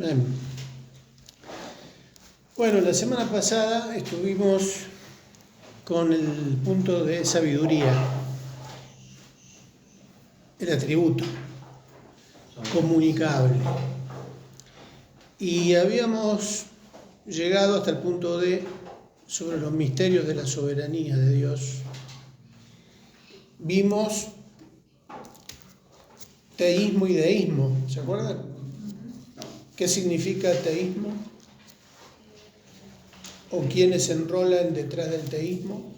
Bien. Bueno, la semana pasada estuvimos con el punto de sabiduría, el atributo comunicable. Y habíamos llegado hasta el punto de sobre los misterios de la soberanía de Dios. Vimos teísmo y deísmo, ¿se acuerdan? ¿Qué significa teísmo? ¿O quiénes se enrolan detrás del teísmo?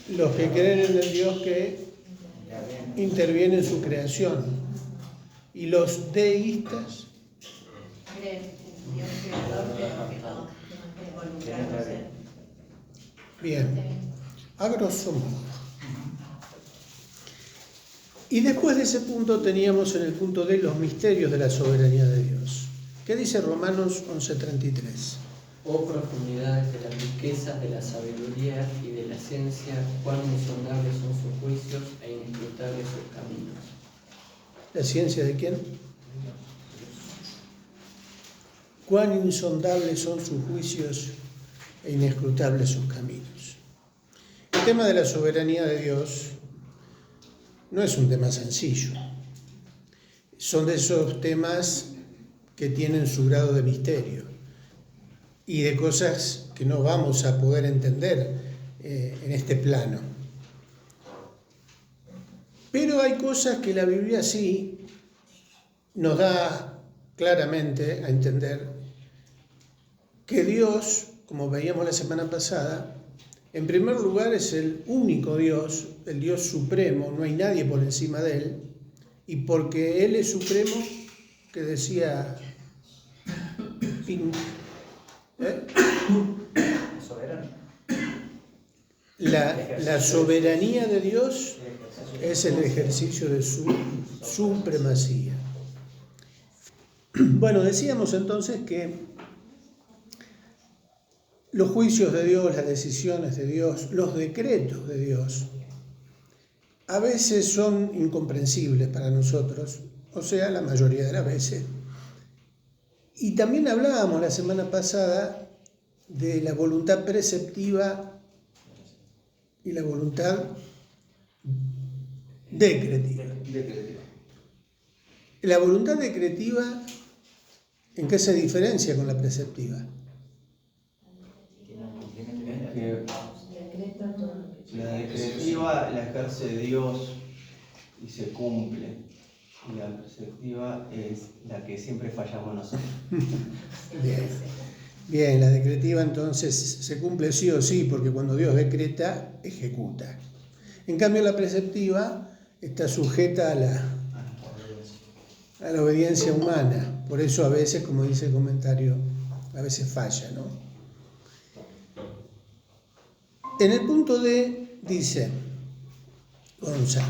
Los que creen en el Dios que interviene en su creación. ¿Y los deístas? Creen en Dios creador, pero que no involucrarnos en. Bien, a grosso modo. Y después de ese punto teníamos en el punto de los misterios de la soberanía de Dios. ¿Qué dice Romanos 11:33? Oh profundidades de las riquezas de la sabiduría y de la ciencia, cuán insondables son sus juicios e inescrutables sus caminos. ¿La ciencia de quién? Cuán insondables son sus juicios e inescrutables sus caminos. El tema de la soberanía de Dios no es un tema sencillo. Son de esos temas que tienen su grado de misterio y de cosas que no vamos a poder entender en este plano. Pero hay cosas que la Biblia sí nos da claramente a entender que Dios, como veíamos la semana pasada, en primer lugar es el único Dios, el Dios supremo, no hay nadie por encima de Él, y porque Él es supremo, que decía Pink, la soberanía de Dios es el ejercicio de su supremacía. Bueno, decíamos entonces que los juicios de Dios, las decisiones de Dios, los decretos de Dios, a veces son incomprensibles para nosotros, o sea, la mayoría de las veces. Y también hablábamos la semana pasada de la voluntad preceptiva y la voluntad decretiva. La voluntad decretiva, ¿en qué se diferencia con la preceptiva? La decretiva la ejerce Dios y se cumple, y la preceptiva es la que siempre fallamos nosotros. Bien, la decretiva entonces se cumple sí o sí, porque cuando Dios decreta, ejecuta. En cambio la preceptiva está sujeta a la obediencia humana, por eso a veces, como dice el comentario, a veces falla, ¿no? En el punto D dice, Gonza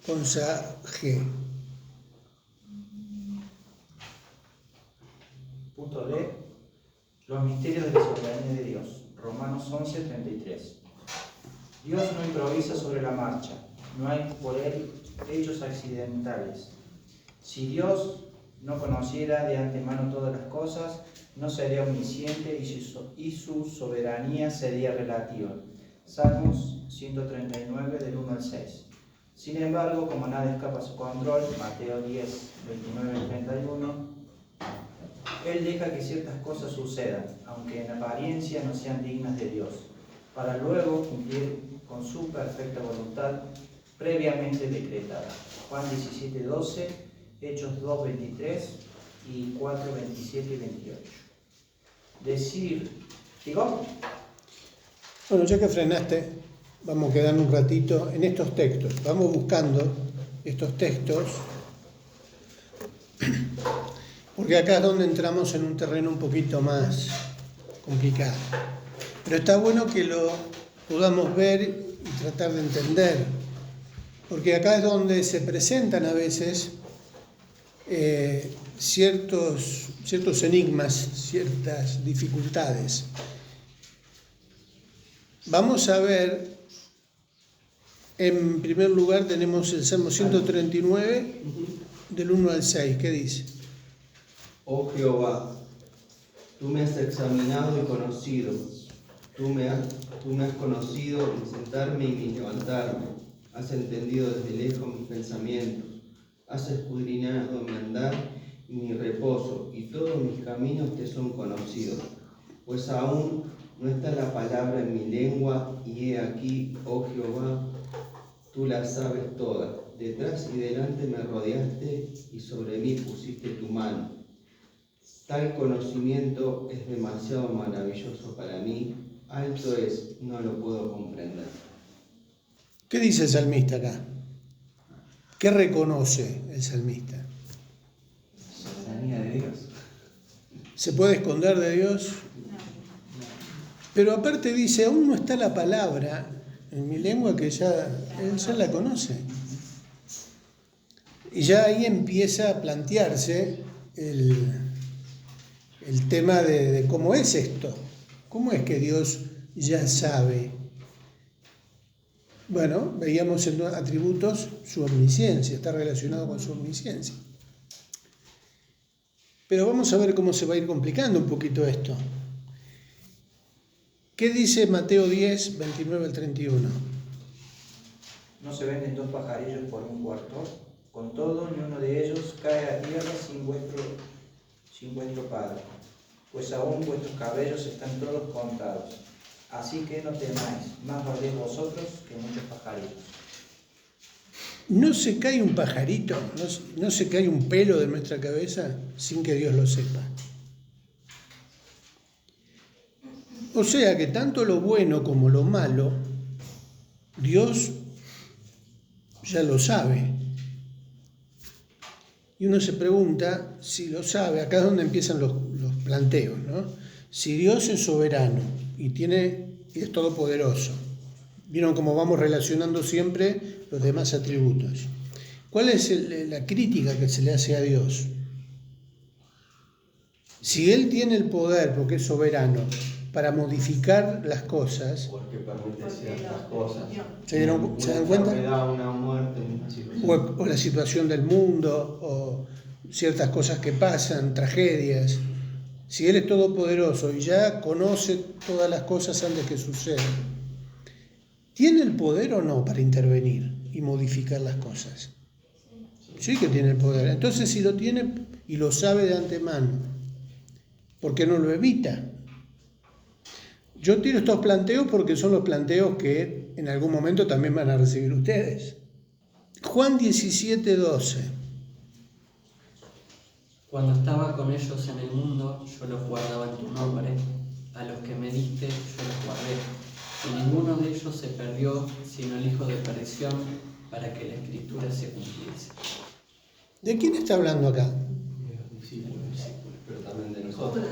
G. Punto D. Los misterios de la soberanía de Dios. Romanos 11:33. Dios no improvisa sobre la marcha. No hay por él hechos accidentales. Si Dios no conociera de antemano todas las cosas, no sería omnisciente y su soberanía sería relativa. Salmos 139, del 1 al 6. Sin embargo, como nada escapa a su control, Mateo 10, 29 al 31, Él deja que ciertas cosas sucedan, aunque en apariencia no sean dignas de Dios, para luego cumplir con su perfecta voluntad previamente decretada. Juan 17, 12, Hechos 2, 23 y 4, 27 y 28. ¿Digo? Bueno, ya que frenaste, vamos a quedar un ratito en estos textos. Vamos buscando estos textos, porque acá es donde entramos en un terreno un poquito más complicado. Pero está bueno que lo podamos ver y tratar de entender, porque acá es donde se presentan a veces ciertos enigmas, ciertas dificultades. Vamos a ver En primer lugar tenemos el Salmo 139, del 1 al 6. ¿Qué dice? Oh Jehová, tú me has examinado y conocido. Tú me has conocido mi sentarme y mi levantarme. Has entendido desde lejos mis pensamientos. Has escudriñado mi andar y mi reposo, y todos mis caminos te son conocidos. Pues aún no está la palabra en mi lengua, y he aquí, oh Jehová, tú la sabes toda. Detrás y delante me rodeaste, y sobre mí pusiste tu mano. Tal conocimiento es demasiado maravilloso para mí, alto es, no lo puedo comprender. ¿Qué dice el salmista acá? ¿Qué reconoce el salmista? Soberanía de Dios. ¿Se puede esconder de Dios? Pero aparte dice, aún no está la palabra en mi lengua que él ya la conoce. Y ya ahí empieza a plantearse el tema de cómo es esto. ¿Cómo es que Dios ya sabe? Bueno, veíamos en atributos su omnisciencia, está relacionado con su omnisciencia. Pero vamos a ver cómo se va a ir complicando un poquito esto. ¿Qué dice Mateo 10, 29 al 31? No se venden 2 pajarillos por un cuarto, con todo ni uno de ellos cae a tierra sin vuestro Padre, pues aún vuestros cabellos están todos contados. Así que no temáis, más valéis vosotros que muchos pajarillos. No se cae un pajarito, no se cae un pelo de nuestra cabeza sin que Dios lo sepa. O sea que tanto lo bueno como lo malo, Dios ya lo sabe. Y uno se pregunta si lo sabe, acá es donde empiezan los planteos, ¿no? Si Dios es soberano y es todopoderoso, vieron cómo vamos relacionando siempre los demás atributos. ¿Cuál es la crítica que se le hace a Dios? Si Él tiene el poder, porque es soberano, para modificar las cosas, Porque permite ciertas cosas. ¿se dan cuenta? Una muerte, una situación. O la situación del mundo, o ciertas cosas que pasan, tragedias. Si Él es todopoderoso y ya conoce todas las cosas antes que sucedan, ¿tiene el poder o no para intervenir y modificar las cosas? Sí que tiene el poder. Entonces, si lo tiene y lo sabe de antemano, ¿por qué no lo evita? Yo tiro estos planteos porque son los planteos que en algún momento también van a recibir ustedes. Juan 17, 12. Cuando estaba con ellos en el mundo, yo los guardaba en tu nombre. A los que me diste, yo los guardé. Y ninguno de ellos se perdió, sino el hijo de perdición, para que la escritura se cumpliese. ¿De quién está hablando acá? De los discípulos, pero también de nosotros.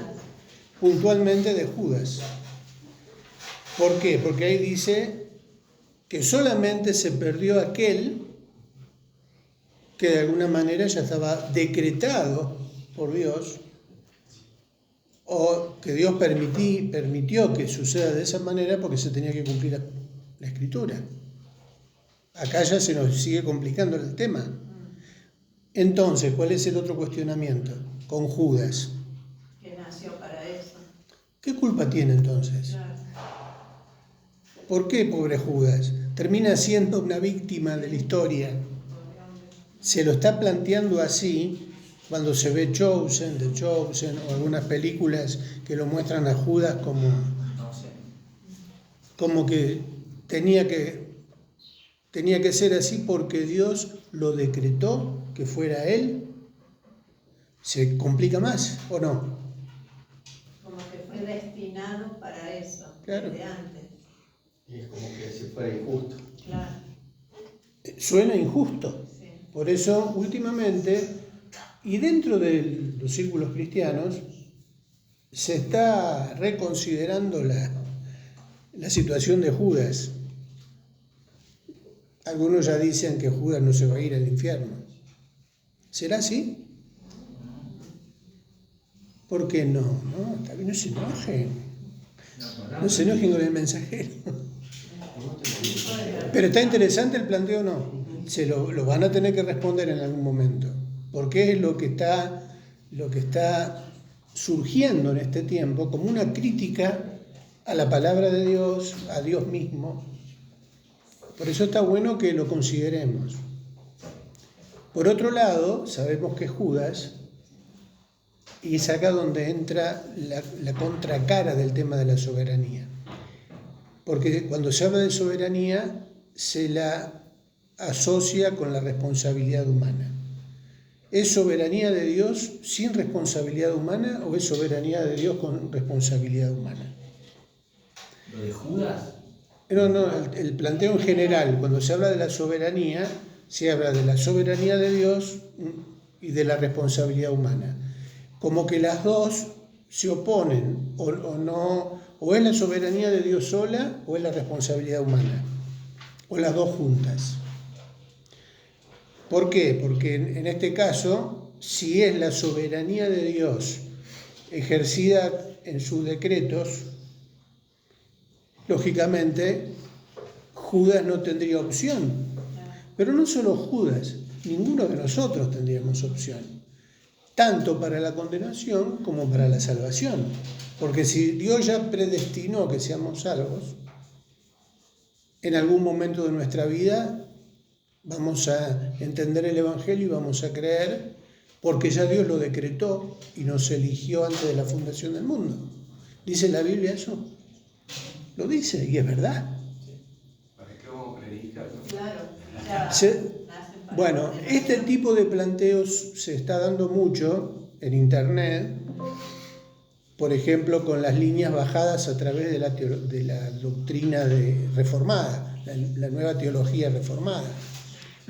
Puntualmente de Judas. ¿Por qué? Porque ahí dice que solamente se perdió aquel que de alguna manera ya estaba decretado por Dios, o que Dios permitió que suceda de esa manera porque se tenía que cumplir la Escritura. Acá ya se nos sigue complicando el tema. Entonces, ¿cuál es el otro cuestionamiento? Con Judas. Que nació para eso. ¿Qué culpa tiene entonces? Claro. ¿Por qué, pobre Judas? Termina siendo una víctima de la historia. Se lo está planteando así cuando se ve The Chosen, o algunas películas que lo muestran a Judas como que tenía que ser así porque Dios lo decretó que fuera él. ¿Se complica más o no? Como que fue destinado para eso, Claro. desde antes. Y es como que si fuera injusto. Claro, Suena injusto. sí. Por eso, últimamente, y dentro de los círculos cristianos, se está reconsiderando la situación de Judas. Algunos ya dicen que Judas no se va a ir al infierno. ¿Será así? ¿Por qué no? No, está bien, no se enojen. No se enojen con el mensajero. Pero está interesante el planteo, ¿no? Se lo van a tener que responder en algún momento, porque es lo que está surgiendo en este tiempo como una crítica a la palabra de Dios, a Dios mismo. Por eso está bueno que lo consideremos. Por otro lado, sabemos que Judas, y es acá donde entra la contracara del tema de la soberanía. Porque cuando se habla de soberanía, se la asocia con la responsabilidad humana. ¿Es soberanía de Dios sin responsabilidad humana o es soberanía de Dios con responsabilidad humana? ¿Lo de Judas? No, el planteo en general, cuando se habla de la soberanía, se habla de la soberanía de Dios y de la responsabilidad humana. Como que las dos se oponen, o es la soberanía de Dios sola o es la responsabilidad humana, o las dos juntas. ¿Por qué? Porque en este caso, si es la soberanía de Dios ejercida en sus decretos, lógicamente Judas no tendría opción. Pero no solo Judas, ninguno de nosotros tendríamos opción, tanto para la condenación como para la salvación. Porque si Dios ya predestinó que seamos salvos, en algún momento de nuestra vida vamos a entender el Evangelio y vamos a creer, porque ya Dios lo decretó y nos eligió antes de la fundación del mundo. ¿Dice la Biblia eso? Lo dice, y es verdad. ¿Para qué vamos a predicar? Claro, ya Bueno, este tipo de planteos se está dando mucho en Internet, por ejemplo, con las líneas bajadas a través de la doctrina reformada, la nueva teología reformada,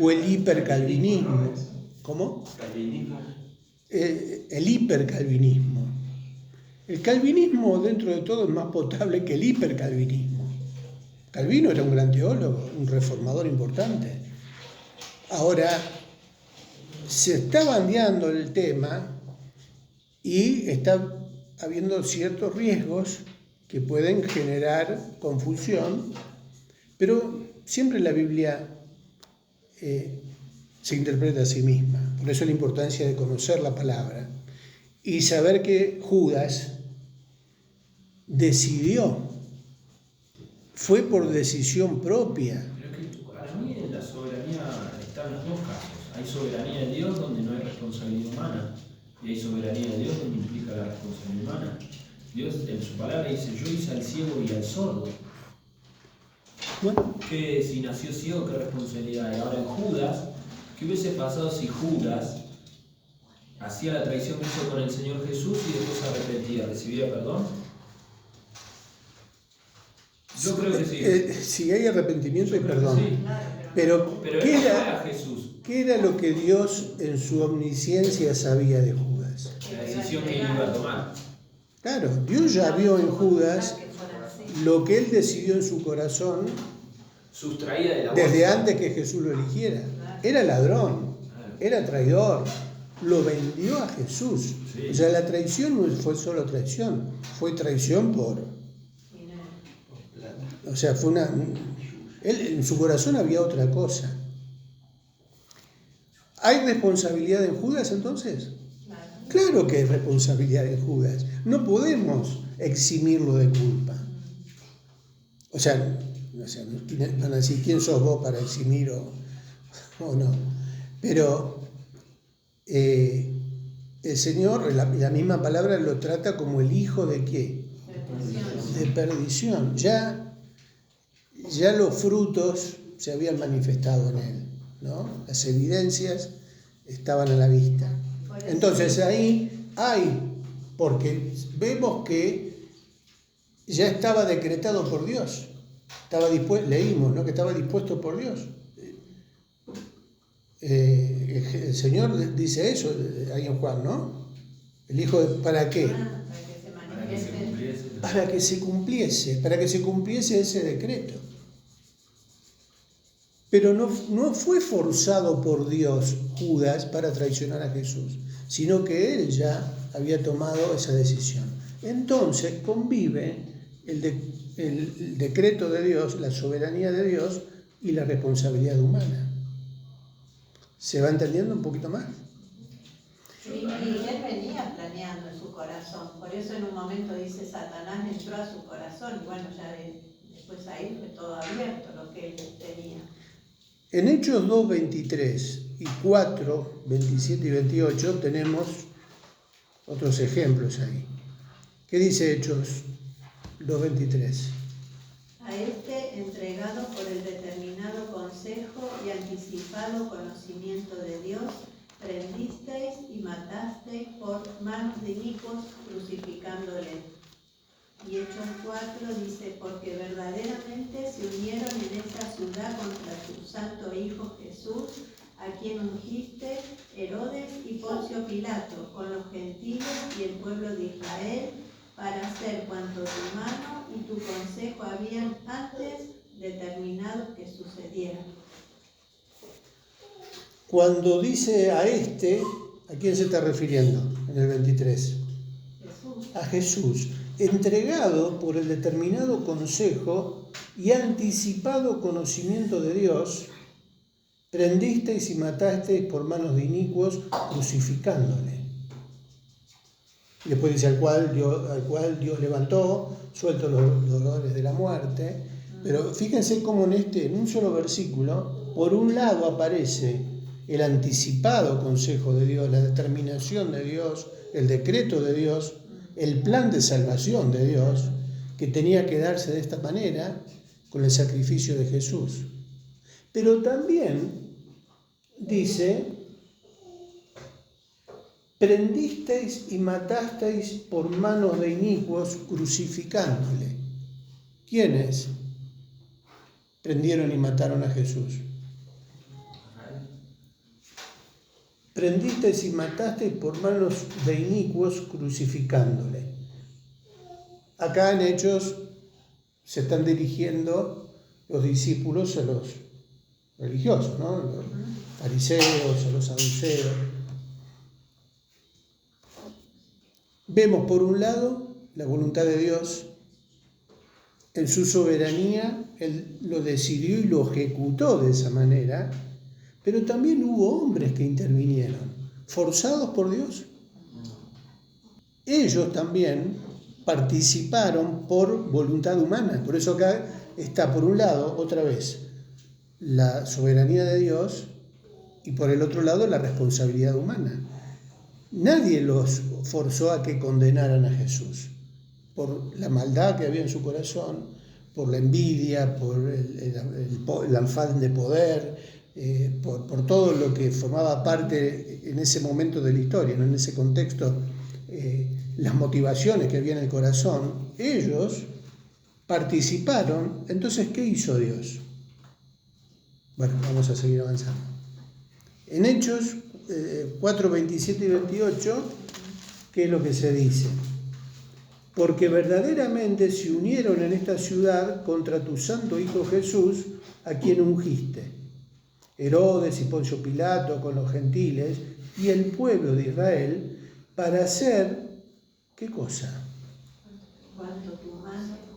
o el hipercalvinismo. ¿Cómo? Calvinismo. El hipercalvinismo. El calvinismo, dentro de todo, es más potable que el hipercalvinismo. Calvino era un gran teólogo, un reformador importante. Ahora, se está bandeando el tema y está habiendo ciertos riesgos que pueden generar confusión, pero siempre la Biblia se interpreta a sí misma. Por eso la importancia de conocer la palabra y saber que Judas decidió, fue por decisión propia. Pero que para mí la soberanía está en los dos casos. Hay soberanía de Dios donde no hay responsabilidad humana. Y hay soberanía de Dios donde implica la responsabilidad humana. Dios en su palabra dice, yo hice al ciego y al sordo. Bueno, Que si nació ciego, qué responsabilidad hay. Ahora en Judas, ¿qué hubiese pasado si Judas hacía la traición que hizo con el Señor Jesús y después se arrepentía? ¿Recibía perdón? Yo creo que sí. Si hay arrepentimiento y Yo creo que perdón. sí. Pero, Pero ¿qué él no fue era, a Jesús. ¿qué era lo que Dios en su omnisciencia sabía de Judas? La decisión que él iba a tomar. Claro, Dios ya vio en Judas lo que él decidió en su corazón Sustraída de la desde bolsa. antes que Jesús lo eligiera. Era ladrón, era traidor, lo vendió a Jesús. Sí. O sea, la traición no fue solo traición, fue traición por... O sea, fue una... Él, en su corazón había otra cosa. ¿Hay responsabilidad en Judas entonces? Claro que hay responsabilidad en Judas. No podemos eximirlo de culpa. O sea, van a decir, ¿quién sos vos para eximir o no? Pero el Señor, la misma palabra lo trata como el hijo de ¿qué? De perdición. Ya los frutos se habían manifestado en él, ¿no? Las evidencias estaban a la vista. Entonces ahí hay, porque vemos que ya estaba decretado por Dios, leímos, ¿no? Que estaba dispuesto por Dios. El Señor dice eso ahí en Juan, ¿no? El Hijo ¿para qué? Para que se cumpliese ese decreto. Pero no fue forzado por Dios Judas para traicionar a Jesús, sino que él ya había tomado esa decisión. Entonces convive el decreto de Dios, la soberanía de Dios y la responsabilidad humana. ¿Se va entendiendo un poquito más? Y él venía planeando en su corazón, por eso en un momento dice Satanás entró a su corazón, y bueno, ya después ahí fue todo abierto lo que él tenía. En Hechos 2, 23 y 4, 27 y 28 tenemos otros ejemplos ahí. ¿Qué dice Hechos 2, 23? A este, entregado por el determinado consejo y anticipado conocimiento de Dios, prendisteis y matasteis por manos de inicuos, crucificándole. Y Hechos 4 dice, porque verdaderamente se unieron en esta ciudad contra tu santo Hijo Jesús, a quien ungiste Herodes y Poncio Pilato, con los gentiles y el pueblo de Israel, para hacer cuanto tu mano y tu consejo habían antes determinado que sucediera. Cuando dice a este, ¿a quién se está refiriendo en el 23? Jesús. A Jesús, entregado por el determinado consejo y anticipado conocimiento de Dios, prendisteis y matasteis por manos de inicuos, crucificándole. Y después dice, al cual Dios levantó, suelto los dolores de la muerte. Pero fíjense cómo en un solo versículo, por un lado aparece el anticipado consejo de Dios, la determinación de Dios, el decreto de Dios, el plan de salvación de Dios, que tenía que darse de esta manera con el sacrificio de Jesús. Pero también dice, prendisteis y matasteis por manos de inicuos, crucificándole. ¿Quiénes prendieron y mataron a Jesús? Prendisteis y matasteis por manos de inicuos, crucificándole. Acá en Hechos se están dirigiendo los discípulos a los religiosos, ¿no? A los fariseos, a los saduceos. Vemos por un lado la voluntad de Dios. En su soberanía, Él lo decidió y lo ejecutó de esa manera, pero también hubo hombres que intervinieron, forzados por Dios. Ellos también participaron por voluntad humana. Por eso acá está, por un lado, otra vez, la soberanía de Dios y por el otro lado, la responsabilidad humana. Nadie los forzó a que condenaran a Jesús por la maldad que había en su corazón, por la envidia, por el afán de poder, por todo lo que formaba parte en ese momento de la historia, ¿no? En ese contexto, las motivaciones que había en el corazón. Ellos participaron. Entonces, ¿qué hizo Dios? Bueno, vamos a seguir avanzando. En Hechos 4, 27 y 28, ¿qué es lo que se dice? Porque verdaderamente se unieron en esta ciudad contra tu santo Hijo Jesús, a quien ungiste. Herodes y Poncio Pilato con los gentiles y el pueblo de Israel, para hacer, ¿qué cosa?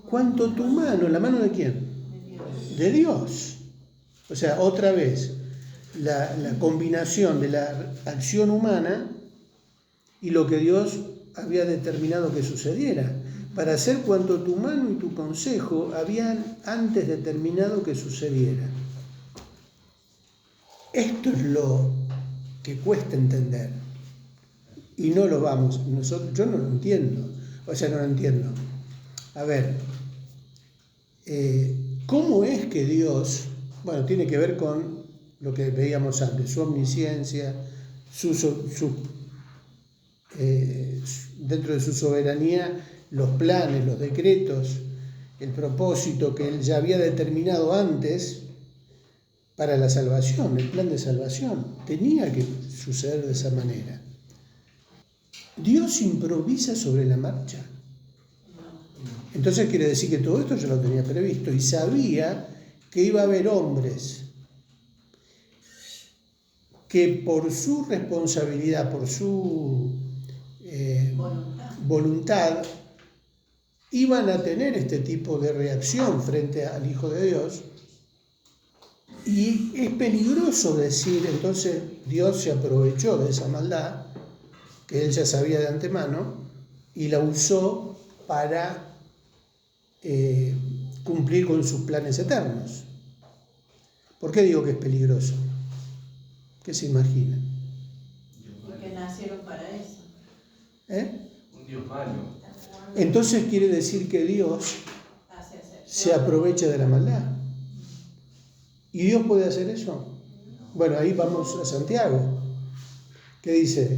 Cuanto tu mano, ¿la mano de quién? De Dios. O sea, otra vez, la combinación de la acción humana y lo que Dios había determinado que sucediera, para hacer cuanto tu mano y tu consejo habían antes determinado que sucediera. Esto es lo que cuesta entender. Y no lo vamos, yo no lo entiendo. No lo entiendo. A ver, ¿cómo es que Dios, tiene que ver con lo que veíamos antes, su omnisciencia, dentro de su soberanía, los planes, los decretos, el propósito que Él ya había determinado antes para la salvación, el plan de salvación? Tenía que suceder de esa manera. ¿Dios improvisa sobre la marcha? Entonces quiere decir que todo esto ya lo tenía previsto y sabía que iba a haber hombres que por su responsabilidad, por su voluntad, iban a tener este tipo de reacción frente al Hijo de Dios. Y es peligroso decir, entonces Dios se aprovechó de esa maldad, que él ya sabía de antemano, y la usó para cumplir con sus planes eternos. ¿Por qué digo que es peligroso? ¿Qué se imagina? Porque nacieron para eso. Un Dios malo. Entonces quiere decir que Dios se aprovecha de la maldad. ¿Y Dios puede hacer eso? Bueno, ahí vamos a Santiago, que dice,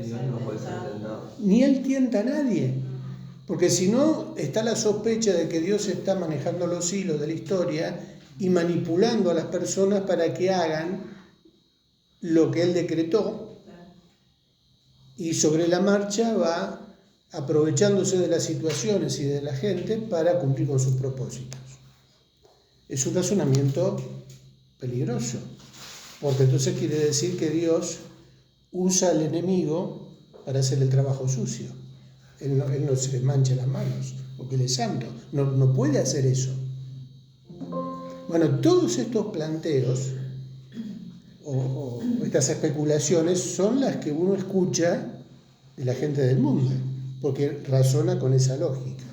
Dios no puede ser tentado. ni él tienta a nadie, porque si no está la sospecha de que Dios está manejando los hilos de la historia y manipulando a las personas para que hagan lo que él decretó, y sobre la marcha va aprovechándose de las situaciones y de la gente para cumplir con sus propósitos. Es un razonamiento peligroso, porque entonces quiere decir que Dios usa al enemigo para hacer el trabajo sucio. Él no se mancha las manos, porque Él es santo, no puede hacer eso. Bueno, todos estos planteos o estas especulaciones son las que uno escucha de la gente del mundo, porque razona con esa lógica.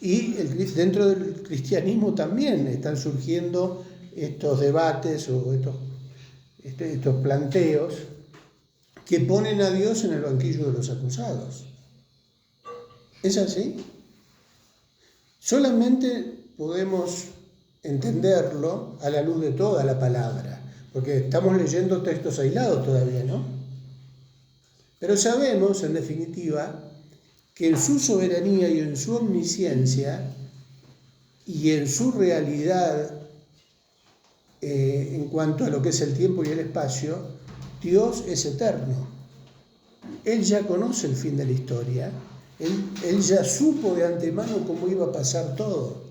Y dentro del cristianismo también están surgiendo estos debates o estos planteos que ponen a Dios en el banquillo de los acusados. ¿Es así? Solamente podemos entenderlo a la luz de toda la palabra, porque estamos leyendo textos aislados todavía, ¿no? Pero sabemos, en definitiva, que en su soberanía y en su omnisciencia y en su realidad en cuanto a lo que es el tiempo y el espacio, Dios es eterno. Él ya conoce el fin de la historia, él ya supo de antemano cómo iba a pasar todo.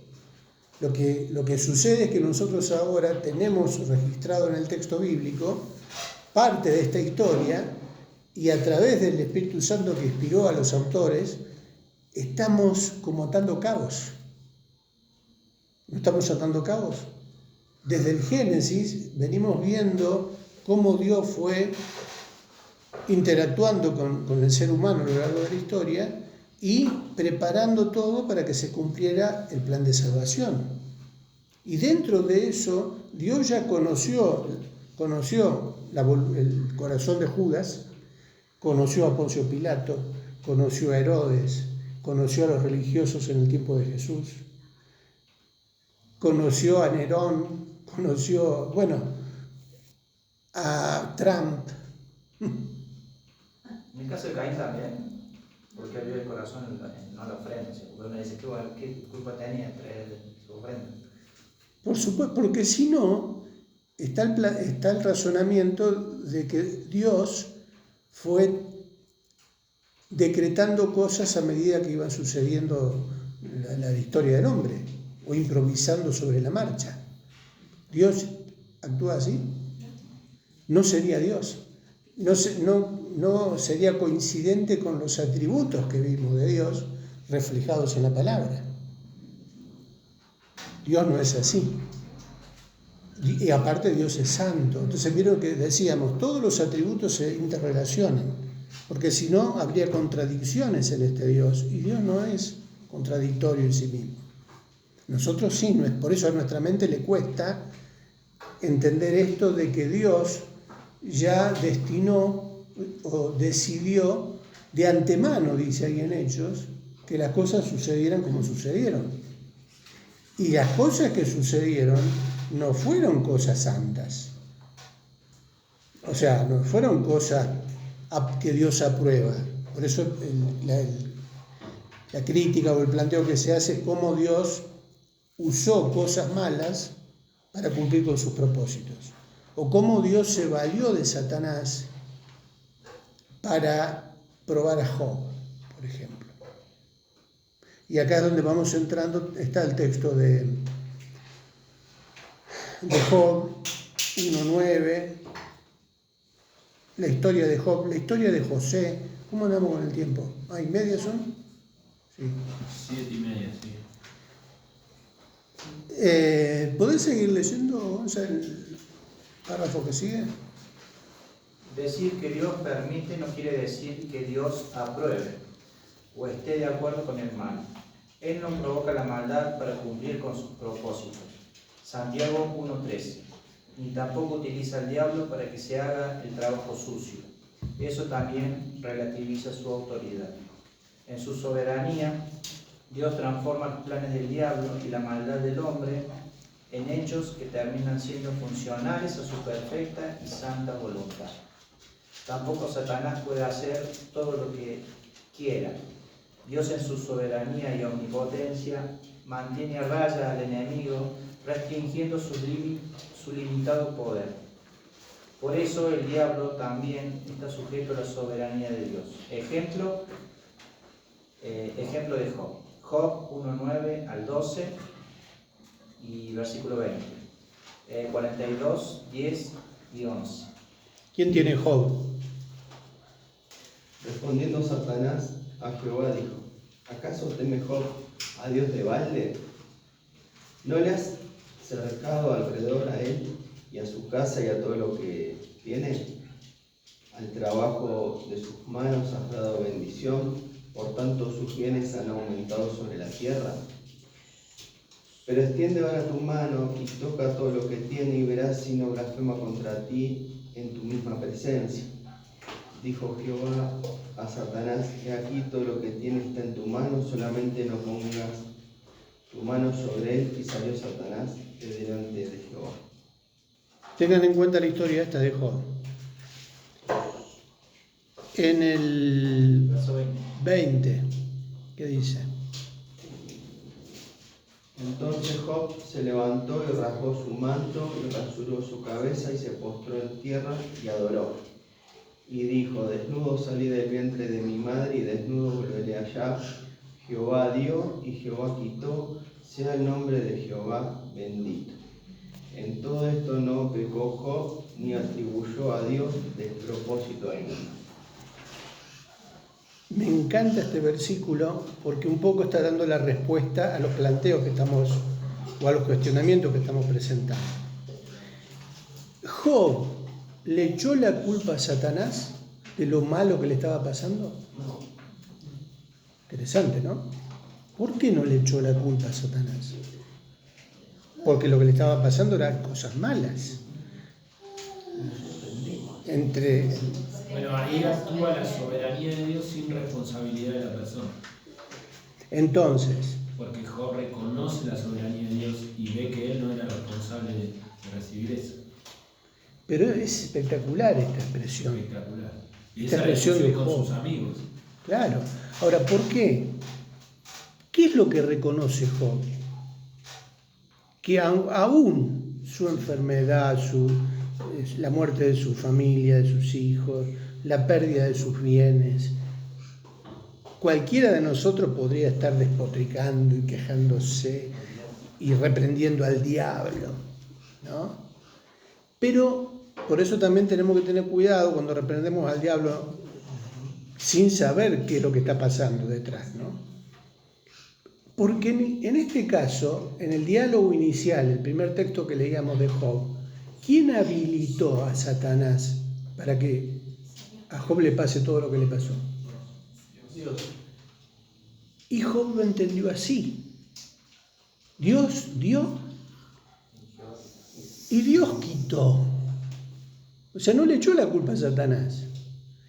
Lo que sucede es que nosotros ahora tenemos registrado en el texto bíblico parte de esta historia, y a través del Espíritu Santo que inspiró a los autores, estamos como atando cabos. ¿No estamos atando cabos? Desde el Génesis venimos viendo cómo Dios fue interactuando con el ser humano a lo largo de la historia y preparando todo para que se cumpliera el plan de salvación. Y dentro de eso, Dios ya conoció el corazón de Judas, conoció a Poncio Pilato, conoció a Herodes, conoció a los religiosos en el tiempo de Jesús, conoció a Nerón, conoció, a Trump. En el caso de Caín también, porque abrió el corazón, no la ofrenda. Porque uno dice, ¿qué culpa tenía de traer su ofrenda? Por supuesto, porque si no, está el razonamiento de que Dios fue decretando cosas a medida que iban sucediendo la historia del hombre, o improvisando sobre la marcha. ¿Dios actúa así? No sería Dios. No sería coincidente con los atributos que vimos de Dios reflejados en la palabra. Dios no es así. Y aparte Dios es santo. Entonces vieron que decíamos, todos los atributos se interrelacionan, porque si no habría contradicciones en este Dios, y Dios no es contradictorio en sí mismo. Nosotros sí, por eso a nuestra mente le cuesta entender esto de que Dios ya destinó o decidió de antemano, dice ahí en Hechos, que las cosas sucedieran como sucedieron. Y las cosas que sucedieron no fueron cosas santas. O sea, no fueron cosas que Dios aprueba. Por eso la crítica o el planteo que se hace es cómo Dios usó cosas malas para cumplir con sus propósitos. O cómo Dios se valió de Satanás para probar a Job, por ejemplo. Y acá es donde vamos entrando, está el texto de Job 1:9, la historia de Job, la historia de José. ¿Cómo andamos con el tiempo? ¿Hay media son? Sí. 7:30, sí. ¿Podés seguir leyendo el párrafo que sigue? Decir que Dios permite no quiere decir que Dios apruebe o esté de acuerdo con el mal. Él no provoca la maldad para cumplir con sus propósitos. Santiago 1:13. Ni tampoco utiliza al diablo para que se haga el trabajo sucio. Eso también relativiza su autoridad. En su soberanía, Dios transforma los planes del diablo y la maldad del hombre en hechos que terminan siendo funcionales a su perfecta y santa voluntad. Tampoco Satanás puede hacer todo lo que quiera. Dios en su soberanía y omnipotencia mantiene a raya al enemigo, restringiendo su limitado poder. Por eso el diablo también está sujeto a la soberanía de Dios. Ejemplo de Job. Job 1:9 al 12 y versículo 20. 42, 10 y 11. ¿Quién tiene Job? Respondiendo Satanás a Jehová dijo: ¿Acaso teme Job a Dios de balde? ¿No le has cercado alrededor a él y a su casa y a todo lo que tiene? Al trabajo de sus manos has dado bendición, por tanto sus bienes han aumentado sobre la tierra. Pero extiende ahora tu mano y toca todo lo que tiene y verás si no blasfema contra ti en tu misma presencia. Dijo Jehová a Satanás: he aquí todo lo que tiene está en tu mano, solamente no pongas tu mano sobre él. Y salió Satanás de delante de Jehová. Tengan en cuenta la historia esta de Job. En el Verso 20, ¿qué dice? Entonces Job se levantó y rasgó su manto y rasuró su cabeza y se postró en tierra y adoró. Y dijo: desnudo salí del vientre de mi madre y desnudo volveré allá. Jehová dio y Jehová quitó, sea el nombre de Jehová bendito. En todo esto no pecó Job ni atribuyó a Dios despropósito alguno. Me encanta este versículo porque un poco está dando la respuesta a los planteos que estamos, o a los cuestionamientos que estamos presentando. ¿Job le echó la culpa a Satanás de lo malo que le estaba pasando? No. Interesante, ¿no? ¿Por qué no le echó la culpa a Satanás? Porque lo que le estaba pasando eran cosas malas. Bueno, ahí actúa la soberanía de Dios sin responsabilidad de la persona. Entonces, Porque Job reconoce la soberanía de Dios y ve que él no era responsable de recibir eso. pero es espectacular esta expresión. Espectacular. Y Esta esa expresión de con Job. sus amigos. Claro. Ahora, ¿por qué? ¿Qué es lo que reconoce Job? Que aún su enfermedad, la muerte de su familia, de sus hijos, la pérdida de sus bienes, cualquiera de nosotros podría estar despotricando y quejándose y reprendiendo al diablo, ¿no? Pero por eso también tenemos que tener cuidado cuando reprendemos al diablo sin saber qué es lo que está pasando detrás, ¿no? Porque en este caso, en el diálogo inicial, el primer texto que leíamos de Job, ¿quién habilitó a Satanás para que a Job le pase todo lo que le pasó? Dios. Y Job lo entendió así. Dios dio y Dios quitó. O sea, no le echó la culpa a Satanás.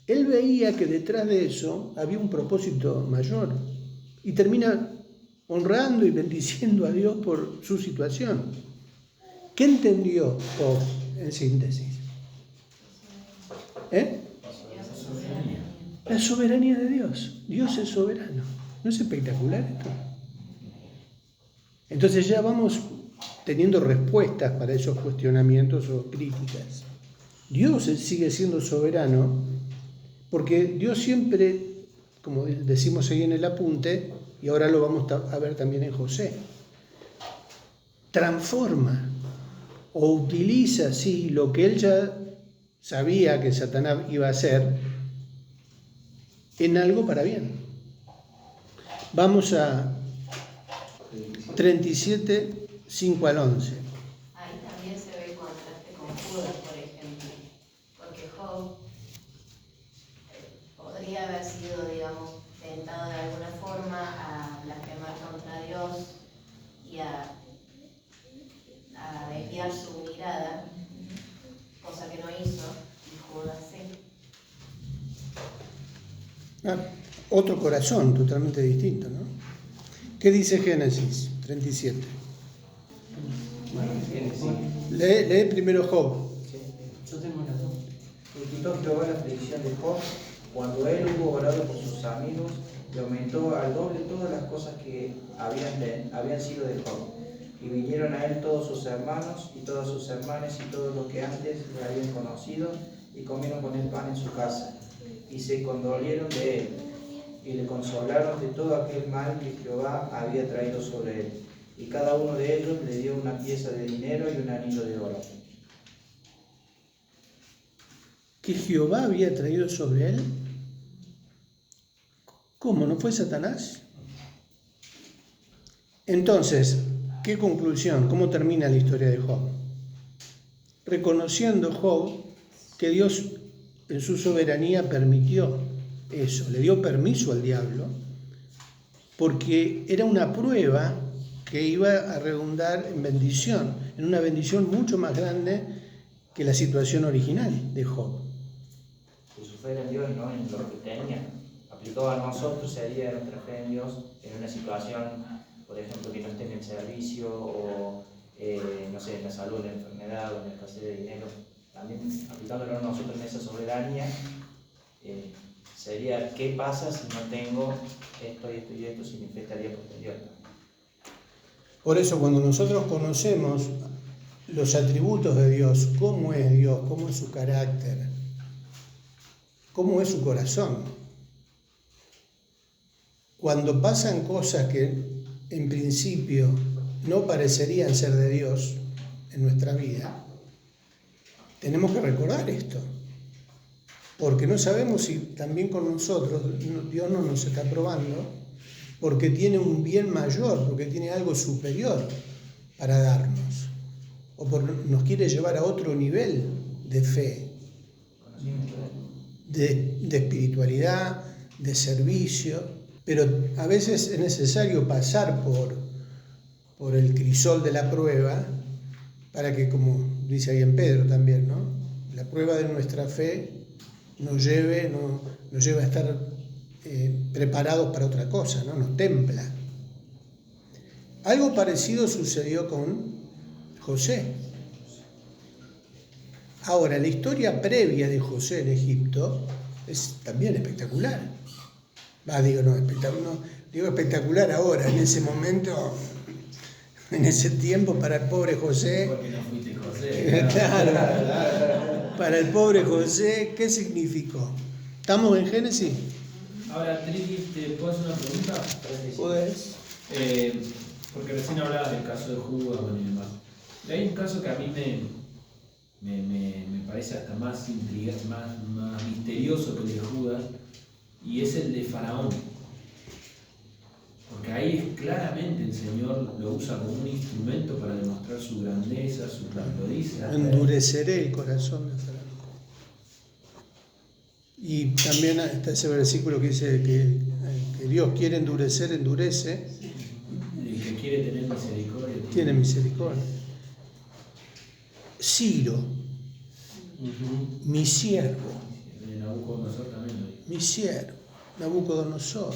Él veía que detrás de eso había un propósito mayor y termina honrando y bendiciendo a Dios por su situación. ¿Qué entendió Job en síntesis? La soberanía de Dios. Dios es soberano. ¿No es espectacular esto? Entonces ya vamos teniendo respuestas para esos cuestionamientos o críticas. Dios sigue siendo soberano porque Dios siempre, como decimos ahí en el apunte, y ahora lo vamos a ver también en José, transforma o utiliza, sí, lo que él ya sabía que Satanás iba a hacer en algo para bien. Vamos a 37, 5 al 11. Ahí también se ve el contraste con Judas, por ejemplo, porque Job podría haber sido, digamos, tentado de alguna forma a blasfemar contra Dios y a desviar su mirada, cosa que no hizo, y Judas sí. Otro corazón totalmente distinto, ¿no? ¿Qué dice Génesis 37? Bueno, Génesis. Lee primero Job. Yo tengo las dos. Y quitó Jehová la aflicción de Job cuando él hubo orado por sus amigos y aumentó al doble todas las cosas que habían sido de Job. Y vinieron a él todos sus hermanos y todas sus hermanas y todos los que antes le habían conocido y comieron con él pan en su casa. Y se condolieron de él y le consolaron de todo aquel mal que Jehová había traído sobre él. Y cada uno de ellos le dio una pieza de dinero y un anillo de oro. ¿Que Jehová había traído sobre él? ¿Cómo? ¿No fue Satanás? Entonces, ¿qué conclusión? ¿Cómo termina la historia de Job? Reconociendo Job que Dios en su soberanía permitió eso, le dio permiso al diablo, porque era una prueba que iba a redundar en bendición, en una bendición mucho más grande que la situación original de Job. Que su fe en Dios, no en lo que tenía. Aplicado a nosotros sería nuestra fe en Dios en una situación, por ejemplo, que no esté en el servicio o, no sé, en la salud, en la enfermedad o en la escasez de dinero. También aplicándolo a nosotros en esa soberanía, sería ¿qué pasa si no tengo esto y esto y esto, si mi fe estaría posterior? Por eso cuando nosotros conocemos los atributos de Dios, cómo es su carácter, cómo es su corazón, cuando pasan cosas que en principio no parecerían ser de Dios en nuestra vida, tenemos que recordar esto, porque no sabemos si también con nosotros Dios no nos está probando, porque tiene un bien mayor, porque tiene algo superior para darnos, o nos quiere llevar a otro nivel de fe, de espiritualidad, de servicio, pero a veces es necesario pasar por el crisol de la prueba para que, como dice ahí en Pedro también, ¿no?, la prueba de nuestra fe nos lleve a estar preparados para otra cosa, ¿no? Nos templa. Algo parecido sucedió con José. Ahora, la historia previa de José en Egipto es también espectacular. Digo espectacular ahora, en ese momento, en ese tiempo, para el pobre José. Porque no fuiste José. Claro. Para el pobre José, ¿qué significó? ¿Estamos en Génesis? Ahora, Triqui, ¿te puedo hacer una pregunta? Pues, Porque recién hablabas del caso de Judas, bueno, y demás. Y hay un caso que a mí me parece hasta más intrigante, más misterioso que el de Judas, y es el de Faraón. Porque ahí claramente el Señor lo usa como un instrumento para demostrar su grandeza, su grandeza. endureceré el corazón de Faraón. Y también está ese versículo que dice que Dios quiere endurecer, endurece. El que quiere tener misericordia. Tiene misericordia. Ciro, mi siervo, Nabucodonosor también lo dice. mi siervo, Nabucodonosor.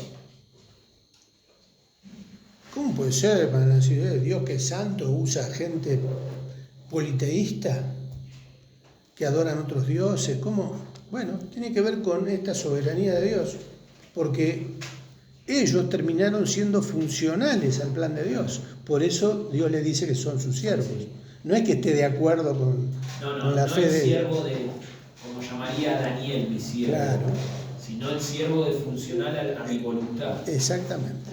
¿Cómo puede ser, para la ciudad de Dios, que es santo, usa gente politeísta que adoran otros dioses? ¿Cómo? Bueno, tiene que ver con esta soberanía de Dios, porque ellos terminaron siendo funcionales al plan de Dios. Por eso Dios les dice que son sus siervos. No es que esté de acuerdo con la fe de... el siervo de, como llamaría Daniel, mi siervo, Claro. Sino el siervo de funcional a mi voluntad. Exactamente.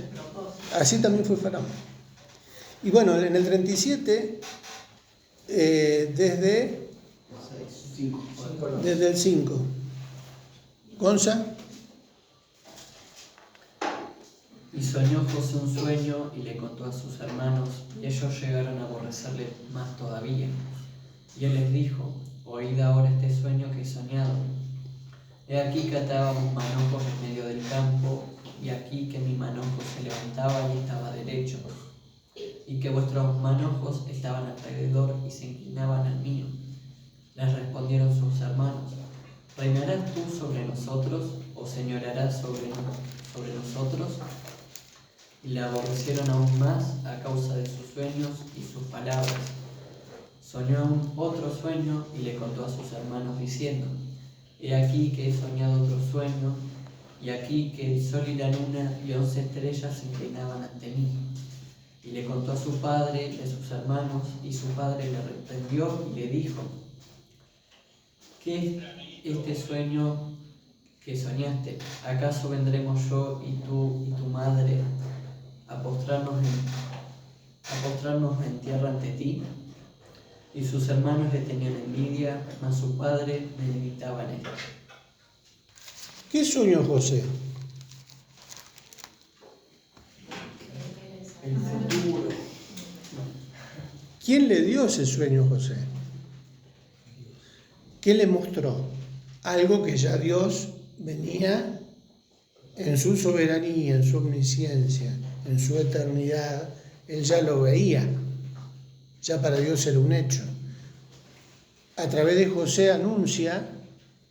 Así también fue Faraón. Y bueno, en el 37, desde el 5. Gonza. Y soñó José un sueño y le contó a sus hermanos, y ellos llegaron a aborrecerle más todavía. Y él les dijo, oíd ahora este sueño que he soñado. He aquí que atábamos manojos en medio del campo, y aquí que mi manojo se levantaba y estaba derecho, y que vuestros manojos estaban alrededor y se inclinaban al mío. Les respondieron sus hermanos, ¿reinarás tú sobre nosotros o señorarás sobre nosotros? Y le aborrecieron aún más a causa de sus sueños y sus palabras. Soñó aún otro sueño y le contó a sus hermanos diciendo, he aquí que he soñado otro sueño, y aquí que el sol y la luna y 11 estrellas se inclinaban ante mí. Y le contó a su padre y a sus hermanos, y su padre le reprendió y le dijo, ¿qué es este sueño que soñaste? ¿Acaso vendremos yo y tú y tu madre a postrarnos en tierra ante ti? Y sus hermanos le tenían envidia, mas su padre meditaba en él. ¿Qué soñó José? El futuro. ¿Quién le dio ese sueño a José? ¿Qué le mostró? Algo que ya Dios venía en su soberanía, en su omnisciencia, en su eternidad. Él ya lo veía. Ya para Dios era un hecho. A través de José anuncia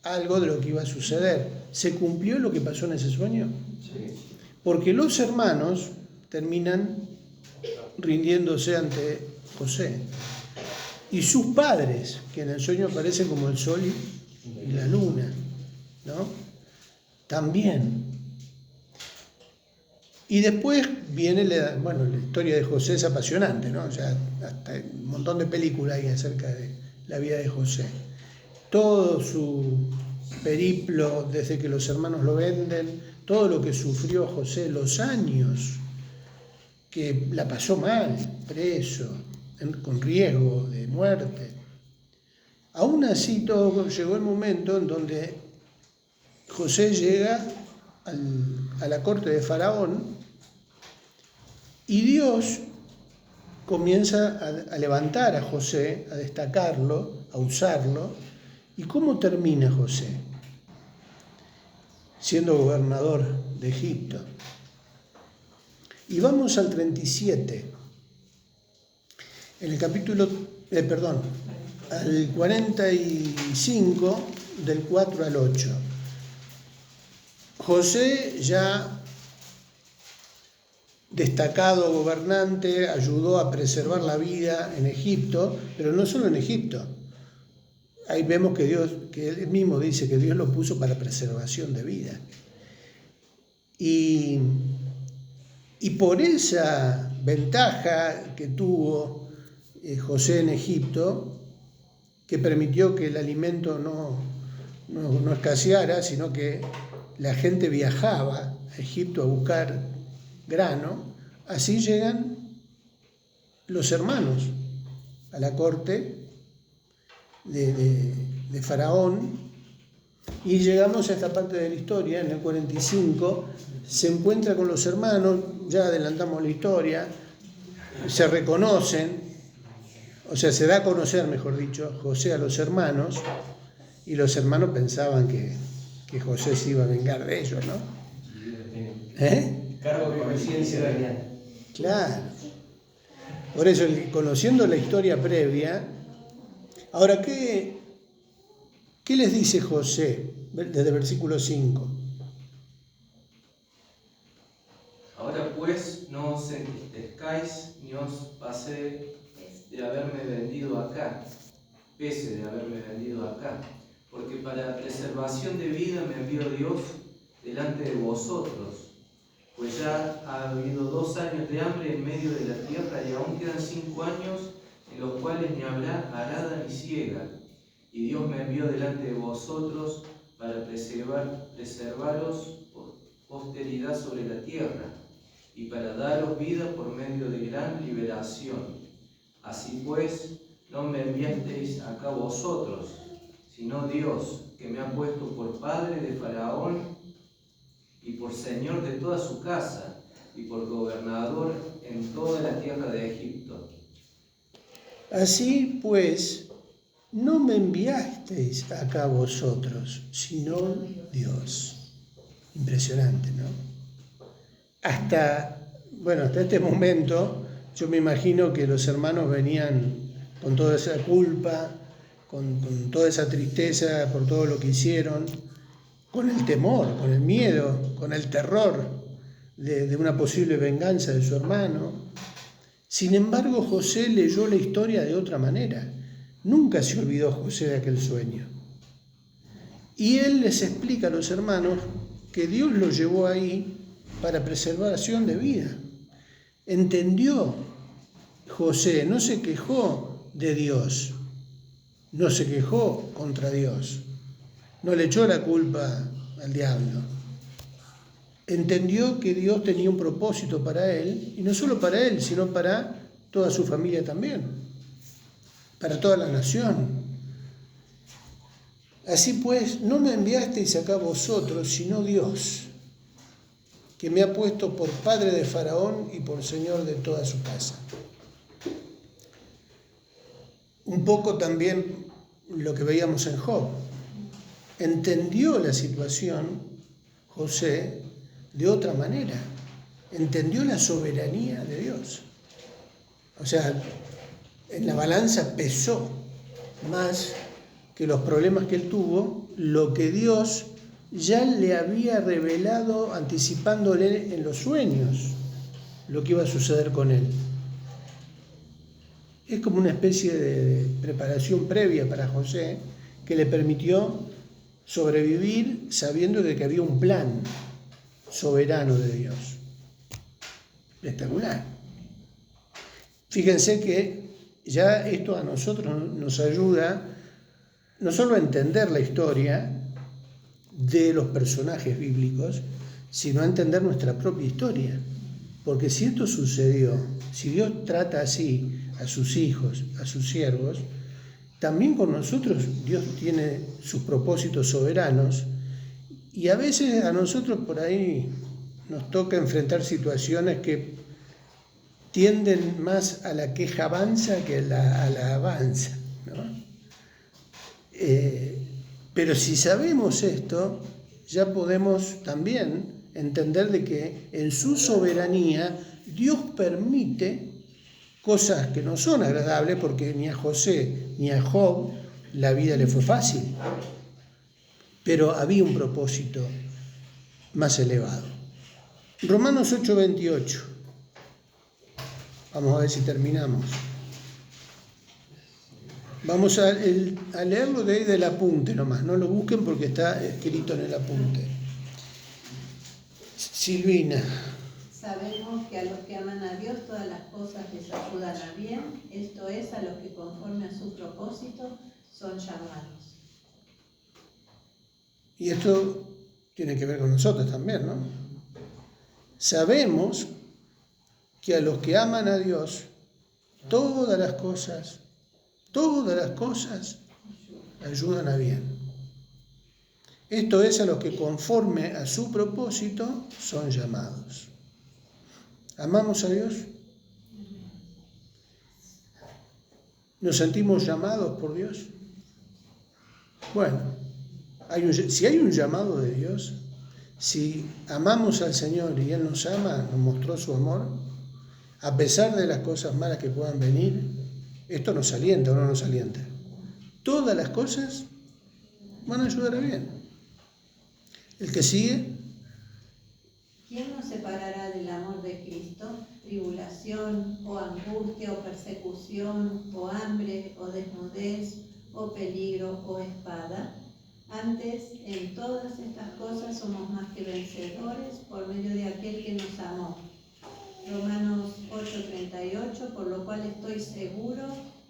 algo de lo que iba a suceder. ¿Se cumplió lo que pasó en ese sueño? Sí. Porque los hermanos terminan rindiéndose ante José. Y sus padres, que en el sueño aparecen como el sol y la luna, ¿no? También. Y después viene la historia de José es apasionante, ¿no? Ya hasta un montón de películas hay acerca de la vida de José. Todo su periplo desde que los hermanos lo venden, todo lo que sufrió José, los años que la pasó mal, preso, con riesgo de muerte. Aún así llegó el momento en donde José llega a la corte de Faraón y Dios comienza a levantar a José, a destacarlo, a usarlo. ¿Y cómo termina José? Siendo gobernador de Egipto. Y vamos al 37. En el capítulo, al 45, del 4 al 8. José, ya destacado gobernante, ayudó a preservar la vida en Egipto, pero no solo en Egipto. Ahí vemos que él mismo dice que Dios lo puso para preservación de vida. Y por esa ventaja que tuvo José en Egipto, que permitió que el alimento no escaseara, sino que la gente viajaba a Egipto a buscar grano, así llegan los hermanos a la corte de Faraón, y llegamos a esta parte de la historia. En el 45 se encuentra con los hermanos, ya adelantamos la historia, se reconocen, o sea, se da a conocer, mejor dicho, José a los hermanos, y los hermanos pensaban que José se iba a vengar de ellos, ¿no? Cargo de conciencia dañada. Claro. Por eso, conociendo la historia previa, ahora, ¿qué les dice José desde el versículo 5? Ahora pues no os entristezcáis ni os paséis de haberme vendido acá, pese de haberme vendido acá, porque para preservación de vida me envió Dios delante de vosotros, pues ya ha habido 2 años de hambre en medio de la tierra, y aún quedan 5 años en los cuales ni habrá arada ni siega. Y Dios me envió delante de vosotros para preservaros posteridad sobre la tierra, y para daros vida por medio de gran liberación. Así pues, no me enviasteis acá vosotros, sino Dios, que me ha puesto por padre de Faraón y por señor de toda su casa, y por gobernador en toda la tierra de Egipto. Así pues, no me enviasteis acá vosotros, sino Dios. Impresionante, ¿no? Hasta este momento, yo me imagino que los hermanos venían con toda esa culpa, con toda esa tristeza por todo lo que hicieron, con el temor, con el miedo, con el terror de una posible venganza de su hermano. Sin embargo, José leyó la historia de otra manera. Nunca se olvidó José de aquel sueño. Y él les explica a los hermanos que Dios lo llevó ahí para preservación de vida. Entendió José, no se quejó de Dios, no se quejó contra Dios, no le echó la culpa al diablo. Entendió que Dios tenía un propósito para él, y no solo para él, sino para toda su familia también, para toda la nación. Así pues, no me enviasteis acá vosotros, sino Dios, que me ha puesto por padre de Faraón y por señor de toda su casa. Un poco también lo que veíamos en Job. Entendió la situación José de otra manera. Entendió la soberanía de Dios. O sea, en la balanza pesó más que los problemas que él tuvo, lo que Dios ya le había revelado anticipándole en los sueños lo que iba a suceder con él. Es como una especie de preparación previa para José que le permitió sobrevivir sabiendo de que había un plan soberano de Dios. Espectacular. Fíjense que ya esto a nosotros nos ayuda no solo a entender la historia de los personajes bíblicos, sino a entender nuestra propia historia. Porque si esto sucedió, si Dios trata así a sus hijos, a sus siervos, también con nosotros Dios tiene sus propósitos soberanos, y a veces a nosotros por ahí nos toca enfrentar situaciones que tienden más a la queja avanza que a la alabanza, ¿no? Pero si sabemos esto, ya podemos también entender de que en su soberanía Dios permite cosas que no son agradables, porque ni a José ni a Job la vida le fue fácil, pero había un propósito más elevado. Romanos 8:28. Vamos a ver si terminamos. Vamos a leerlo de ahí del apunte nomás, no lo busquen porque está escrito en el apunte. Silvina. Sabemos que a los que aman a Dios todas las cosas les ayudan a bien, esto es, a los que conforme a su propósito son llamados. Y esto tiene que ver con nosotros también, ¿no? Sabemos que a los que aman a Dios todas las cosas ayudan a bien. Esto es, a los que conforme a su propósito son llamados. ¿Amamos a Dios? ¿Nos sentimos llamados por Dios? Bueno, si hay un llamado de Dios, si amamos al Señor y Él nos ama, nos mostró su amor, a pesar de las cosas malas que puedan venir, esto nos alienta o no nos alienta. Todas las cosas van a ayudar a bien. El que sigue. ¿Quién nos separará del amor de Cristo? Tribulación, o angustia, o persecución, o hambre, o desnudez, o peligro, o espada. Antes, en todas estas cosas somos más que vencedores por medio de aquel que nos amó. Romanos 8:38, por lo cual estoy seguro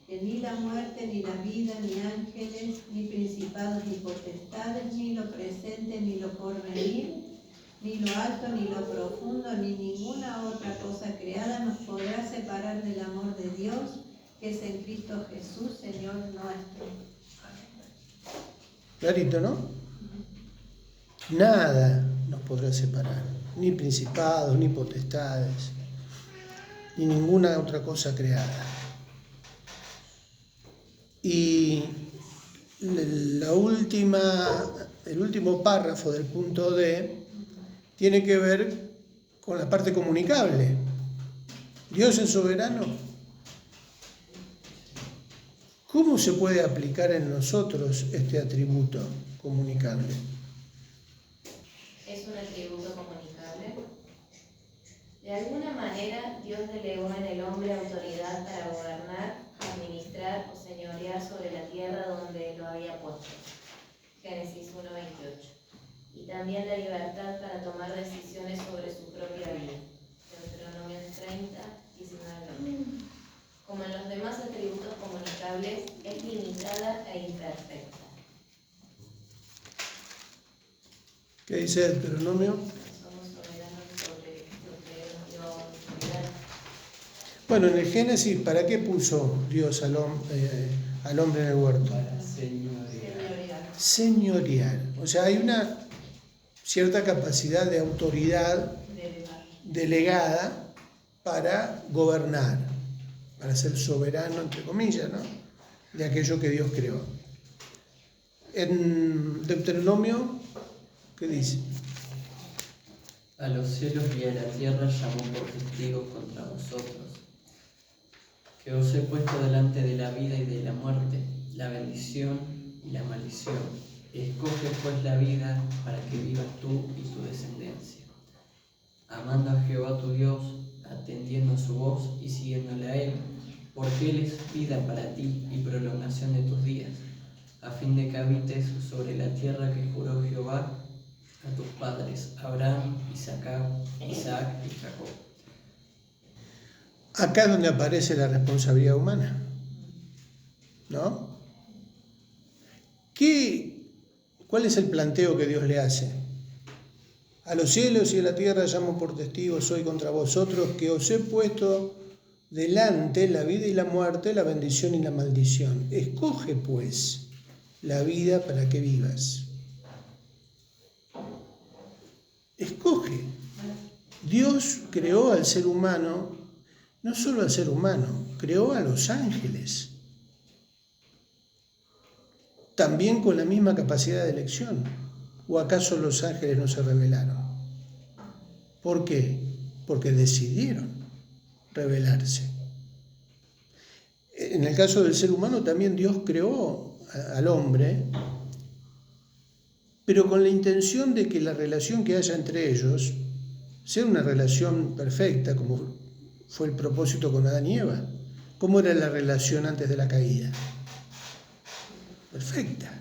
que ni la muerte, ni la vida, ni ángeles, ni principados, ni potestades, ni lo presente, ni lo porvenir, ni lo alto, ni lo profundo, ni ninguna otra cosa creada nos podrá separar del amor de Dios, que es en Cristo Jesús, Señor nuestro. Clarito, ¿no? Nada nos podrá separar, ni principados, ni potestades, ni ninguna otra cosa creada. Y el último párrafo del punto D tiene que ver con la parte comunicable. Dios es soberano. ¿Cómo se puede aplicar en nosotros este atributo comunicable? Es un atributo comunicable. De alguna manera, Dios delegó en el hombre autoridad para gobernar, administrar o señorear sobre la tierra donde lo había puesto. Génesis 1:28. Y también la libertad para tomar decisiones sobre su propia vida. Deuteronomio 30:19. Como en los demás atributos comunicables, es limitada e imperfecta. ¿Qué dice Deuteronomio? Somos soberanos sobre lo que nos dio autoridad. Bueno, en el Génesis, ¿para qué puso Dios al hombre en el huerto? Para señorear. Señorear. O sea, hay una cierta capacidad de autoridad delegada para gobernar, para ser soberano, entre comillas, ¿no?, de aquello que Dios creó. En Deuteronomio, ¿qué dice? A los cielos y a la tierra llamó por testigos contra vosotros, que os he puesto delante de la vida y de la muerte, la bendición y la maldición. Escoge pues la vida para que vivas tú y tu descendencia, amando a Jehová tu Dios, atendiendo a su voz y siguiéndole a Él, porque Él es vida para ti y prolongación de tus días, a fin de que habites sobre la tierra que juró Jehová a tus padres, Abraham, Isaac y Jacob. Acá es donde aparece la responsabilidad humana, ¿no? ¿Cuál es el planteo que Dios le hace? A los cielos y a la tierra llamo por testigos hoy contra vosotros, que os he puesto delante la vida y la muerte, la bendición y la maldición. Escoge pues la vida para que vivas. Escoge. Dios creó al ser humano, no solo al ser humano, creó a los ángeles, también con la misma capacidad de elección. ¿O acaso los ángeles no se rebelaron? ¿Por qué? Porque decidieron rebelarse. En el caso del ser humano también Dios creó al hombre, pero con la intención de que la relación que haya entre ellos sea una relación perfecta, como fue el propósito con Adán y Eva. ¿Cómo era la relación antes de la caída? Perfecta.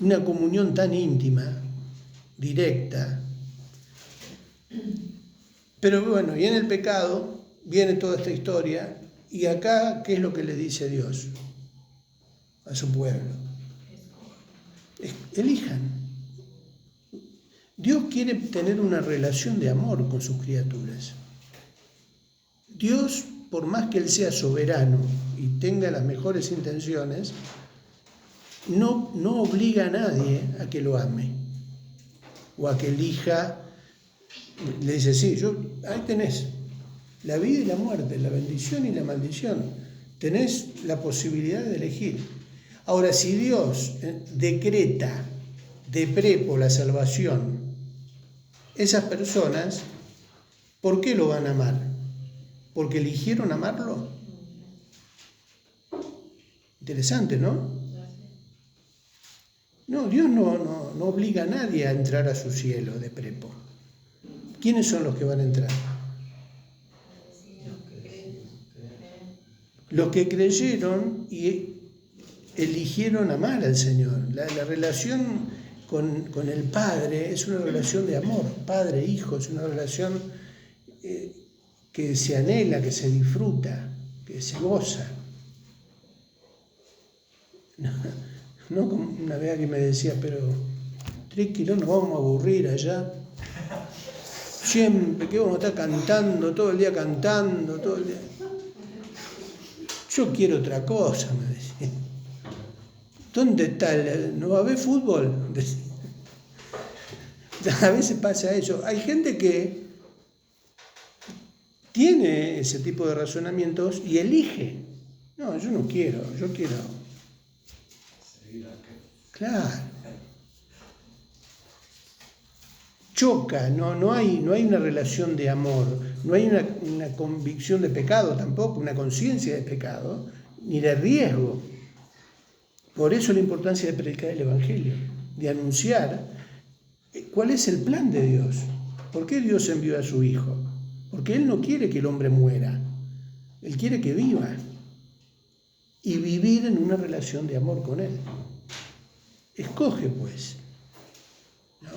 Una comunión tan íntima, directa. Pero bueno, y en el pecado viene toda esta historia, y acá, ¿qué es lo que le dice Dios a su pueblo? Elijan. Dios quiere tener una relación de amor con sus criaturas. Dios, por más que Él sea soberano y tenga las mejores intenciones, no obliga a nadie a que lo ame o a que elija. Le dice, sí, ahí tenés la vida y la muerte, la bendición y la maldición. Tenés la posibilidad de elegir. Ahora, si Dios decreta de prepo la salvación, esas personas, ¿por qué lo van a amar? ¿Porque eligieron amarlo? Interesante, ¿no? No, Dios no obliga a nadie a entrar a su cielo de prepo. ¿Quiénes son los que van a entrar? Los que creyeron y eligieron amar al Señor. La relación con el Padre es una relación de amor, Padre-Hijo, es una relación que se anhela, que se disfruta, que se goza. No como una vez que me decía, pero Triqui, no nos vamos a aburrir allá. Siempre que vamos a estar cantando, todo el día cantando, todo el día. Yo quiero otra cosa, me decía. ¿Dónde está? ¿No va a haber fútbol? A veces pasa eso. Hay gente que tiene ese tipo de razonamientos y elige. No, yo no quiero, yo quiero. Claro. Choca, no hay una relación de amor, no hay una convicción de pecado tampoco, una conciencia de pecado, ni de riesgo. Por eso la importancia de predicar el Evangelio, de anunciar cuál es el plan de Dios. ¿Por qué Dios envió a su Hijo? Porque Él no quiere que el hombre muera, Él quiere que viva y vivir en una relación de amor con Él. Escoge pues, ¿no?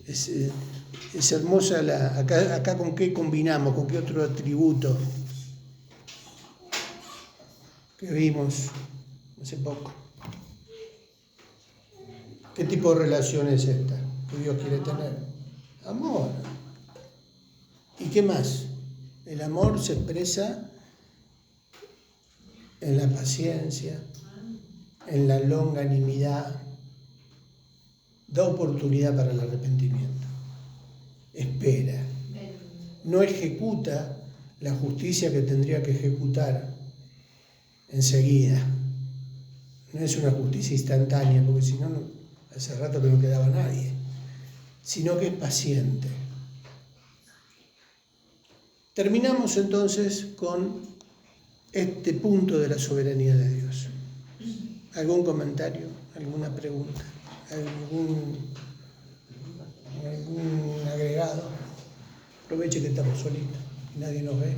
Es hermosa acá con qué combinamos, con qué otro atributo que vimos hace poco. ¿Qué tipo de relación es esta que Dios quiere tener? Amor. ¿Y qué más? El amor se expresa en la paciencia, en la longanimidad, da oportunidad para el arrepentimiento, espera, no ejecuta la justicia que tendría que ejecutar enseguida. No es una justicia instantánea, porque si no, hace rato que no quedaba nadie, sino que es paciente. Terminamos entonces con este punto de la soberanía de Dios. ¿Algún comentario? ¿Alguna pregunta? ¿Algún agregado? Aproveche que estamos solitos y nadie nos ve.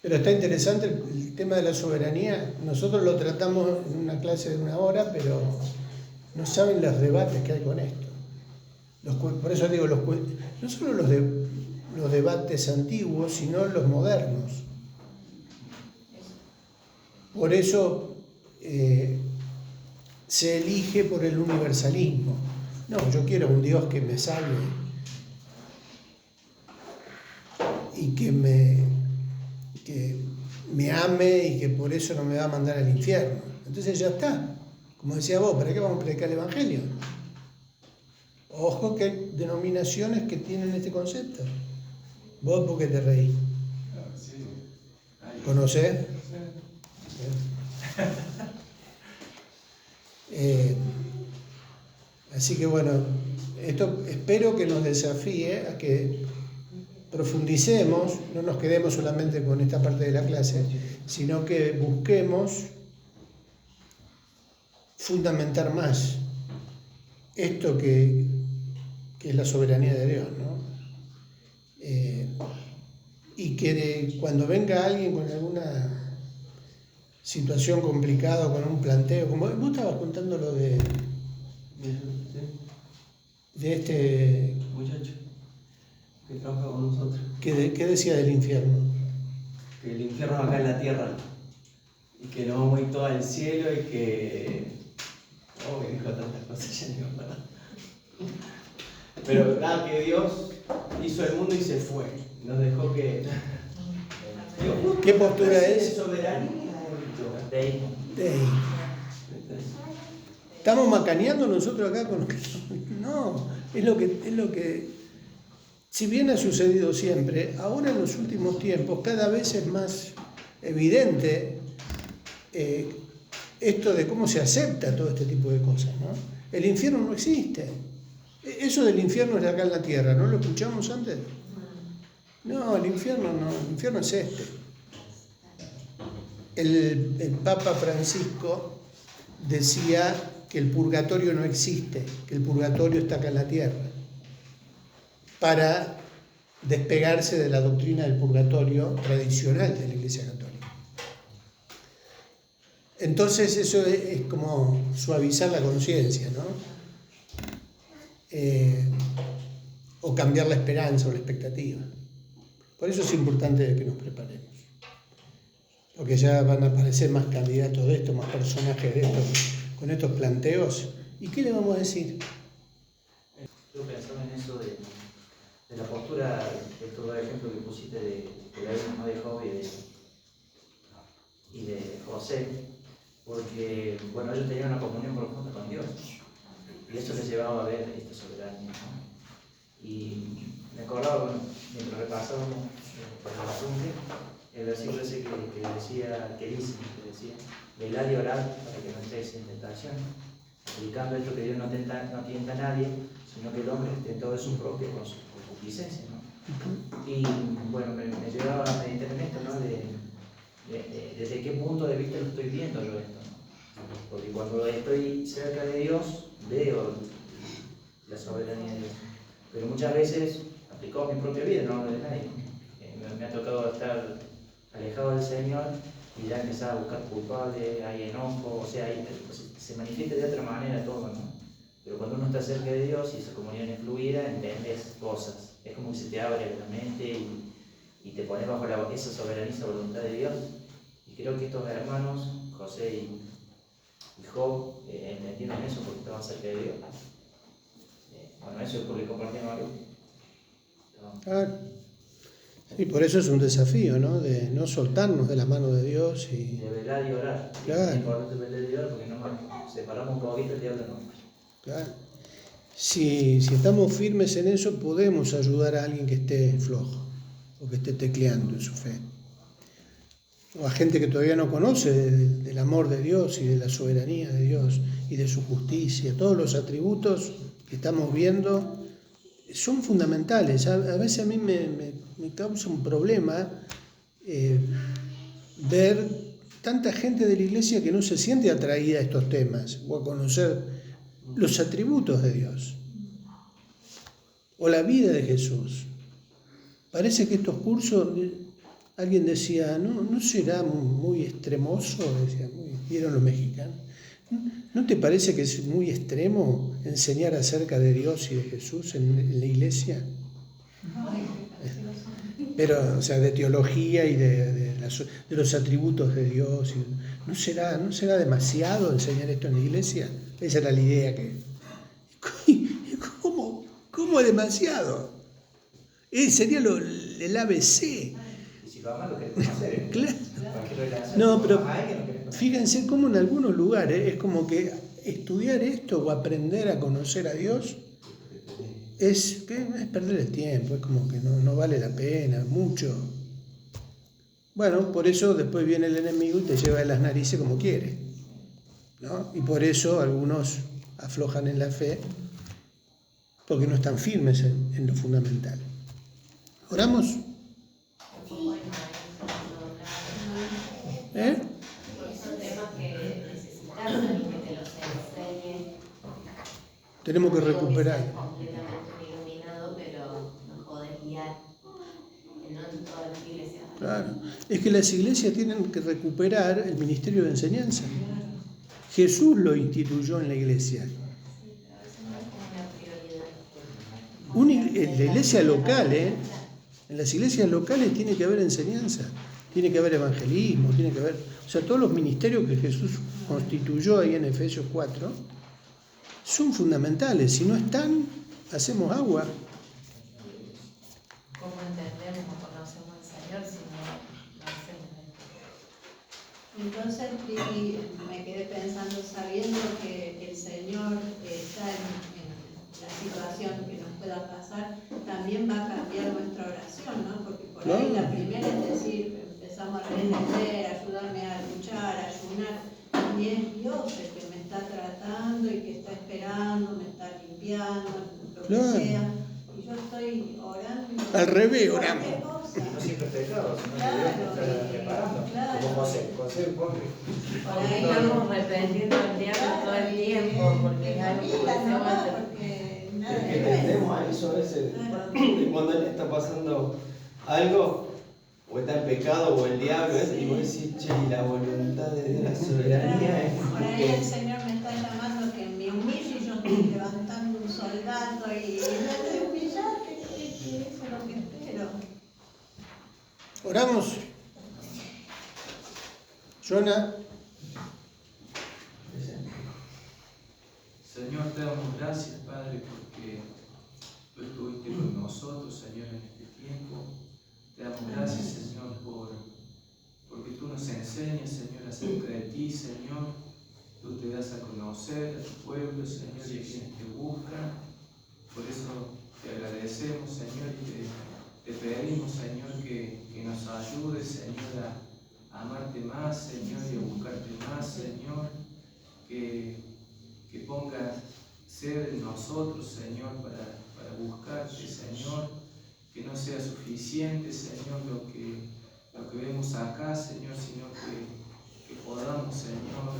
Pero está interesante el tema de la soberanía. Nosotros lo tratamos en una clase de 1 hora, pero no saben los debates que hay con esto. Por eso digo, no solo los debates antiguos, sino los modernos. Por eso se elige por el universalismo. No, yo quiero un Dios que me salve y que me ame y que por eso no me va a mandar al infierno. Entonces ya está. Como decía vos, ¿para qué vamos a predicar el Evangelio? Ojo que hay denominaciones que tienen este concepto. ¿Vos por qué te reís? ¿Conocés? Así que bueno, esto espero que nos desafíe a que profundicemos, no nos quedemos solamente con esta parte de la clase, sino que busquemos fundamentar más esto que es la soberanía de Dios, ¿no? Y que cuando venga alguien con alguna situación complicada, con un planteo, como vos estabas contando lo de este muchacho que trabaja con nosotros. ¿Qué decía del infierno? Que el infierno acá en la tierra y que no vamos a ir todo al cielo y que... Oh, que dijo tantas cosas, ya ni me acuerdo. Pero nada, que Dios hizo el mundo y se fue. Nos dejó que... ¿Qué postura es? Soberanía. ¿Estamos macaneando nosotros acá con lo que... No, es lo que... Si bien ha sucedido siempre, ahora en los últimos tiempos cada vez es más evidente esto de cómo se acepta todo este tipo de cosas, ¿no? El infierno no existe. Eso del infierno es acá en la tierra, ¿no lo escuchamos antes? No, el infierno no, el infierno es este. El Papa Francisco decía que el purgatorio no existe, que el purgatorio está acá en la tierra, para despegarse de la doctrina del purgatorio tradicional de la Iglesia Católica. Entonces eso es como suavizar la conciencia, ¿no? O cambiar la esperanza o la expectativa. Por eso es importante que nos preparemos. Porque ya van a aparecer más candidatos de esto, más personajes de esto, con estos planteos. ¿Y qué le vamos a decir? Yo pensaba en eso de la postura, de todo el ejemplo que pusiste de la misma de Job y de José, porque, bueno, ellos tenían una comunión profunda con Dios. Y Y eso les llevaba a ver esta soberanía, ¿no? Y me acordaba, bueno, mientras repasábamos por el apunte, el versículo ese que decía, velad y orad para que no entréis en tentación, aplicando esto que Dios no tienta a nadie, sino que el hombre es tentado de su propia concupiscencia, ¿no? Y bueno, me llevaba a meditar en esto, ¿no? Desde qué punto de vista lo estoy viendo yo esto, ¿no? Porque cuando estoy cerca de Dios, veo la soberanía de Dios. Pero muchas veces, aplicado a mi propia vida, no hablo de nadie, me ha tocado estar alejado del Señor y ya empezar a buscar culpables, hay enojo, o sea, se manifiesta de otra manera todo, ¿no? Pero cuando uno está cerca de Dios y esa comunión es fluida, entiendes cosas. Es como que se te abre la mente y te pones bajo esa soberanía, voluntad de Dios. Y creo que estos hermanos, José y Job, entendieron eso porque estaban cerca de Dios. Bueno, eso es porque compartimos algo. Claro. Y por eso es un desafío, ¿no? De no soltarnos de la mano de Dios y... De velar y orar. Claro. Es importante velar y orar porque nos separamos un poquito el diablo, ¿no? Claro. Si estamos firmes en eso, podemos ayudar a alguien que esté flojo o que esté tecleando en su fe. O a gente que todavía no conoce del amor de Dios y de la soberanía de Dios y de su justicia. Todos los atributos que estamos viendo son fundamentales. A veces a mí me causa un problema ver tanta gente de la iglesia que no se siente atraída a estos temas o a conocer los atributos de Dios o la vida de Jesús. Parece que estos cursos, alguien decía, ¿no será muy extremoso? Decía, ¿vieron los mexicanos? ¿No te parece que es muy extremo enseñar acerca de Dios y de Jesús en la iglesia? Pero, o sea, de teología y de los atributos de Dios. ¿No será demasiado enseñar esto en la iglesia? Esa era la idea que... ¿Cómo es demasiado? Sería el ABC. Y si lo amas, lo queremos hacer. Claro. No, pero fíjense cómo en algunos lugares es como que estudiar esto o aprender a conocer a Dios es perder el tiempo, es como que no vale la pena, mucho. Bueno, por eso después viene el enemigo y te lleva de las narices como quiere, ¿no? Y por eso algunos aflojan en la fe, porque no están firmes en lo fundamental. ¿Oramos? ¿Eh? Son temas que necesitamos alguien que te los enseñe. Tenemos que recuperar. Completamente iluminado, pero nos podés guiar. No en todas las iglesias. Claro. Es que las iglesias tienen que recuperar el ministerio de enseñanza. Jesús lo instituyó en la iglesia. En la iglesia local, en las iglesias locales tiene que haber enseñanza, tiene que haber evangelismo, tiene que haber... O sea, todos los ministerios que Jesús constituyó ahí en Efesios 4 son fundamentales. Si no están, hacemos agua. ¿Cómo entendemos o conocemos al Señor si no hacemos esto? Entonces, me quedé pensando, sabiendo que el Señor está en la situación que nos pueda pasar, también va a cambiar nuestra oración, ¿no? Porque por ahí la primera es decir, empezamos a renecer, ayudarme a luchar, a ayunar, y es Dios el que me está tratando y que está esperando, me está limpiando, lo que sea, y yo estoy orando. Al revés, oramos. No siempre pecado, sino que Claro, Dios te está preparando. claro. Como José, porque Por ahí estamos arrepentiendo al diablo todo el tiempo, porque es algo que se va porque Es nada que tendemos a eso a veces. Cuando él está pasando algo, o está en pecado, o el diablo, y vos decís, che, y la voluntad de Dios, la soberanía es por ahí el Señor me está llamando que me humille y yo estoy levantando un soldado y en vez de humillar, que eso es lo que espero. Oramos. Jonah. Señor, te damos gracias, Padre, porque tú estuviste con nosotros, Señor, en este tiempo. Te damos gracias, Señor, porque tú nos enseñas, Señor, acerca de ti, Señor. tú te das a conocer a tu pueblo, Señor, y a quienes te buscan. Por eso te agradecemos, Señor, y te pedimos, Señor, que nos ayudes, Señor, a amarte más, Señor, y a buscarte más, Señor, que pongas ser en nosotros, Señor, para buscarte, Señor, que no sea suficiente, Señor, lo que vemos acá, Señor, sino que podamos, Señor,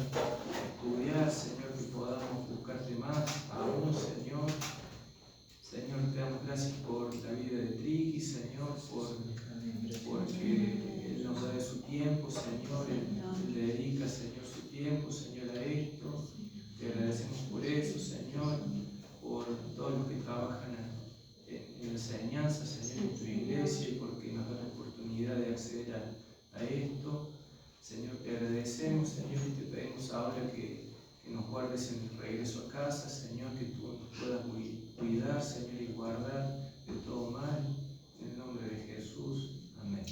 estudiar, Señor, que podamos buscarte más aún, Señor. Señor, te damos gracias por la vida de Triqui, Señor, porque Él nos da de su tiempo, Señor, Él dedica, Señor, su tiempo, Señor, a esto. Te agradecemos por eso, Señor, por todos los que trabajan en enseñanza, Señor, en tu iglesia, y porque nos da la oportunidad de acceder a esto. Señor, te agradecemos, Señor, y te pedimos ahora que nos guardes en el regreso a casa, Señor, que tú nos puedas cuidar, Señor, y guardar de todo mal. En el nombre de Jesús. Amén.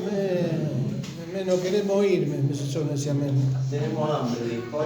Amén. No queremos irme, eso decía amén. Tenemos hambre, dijo.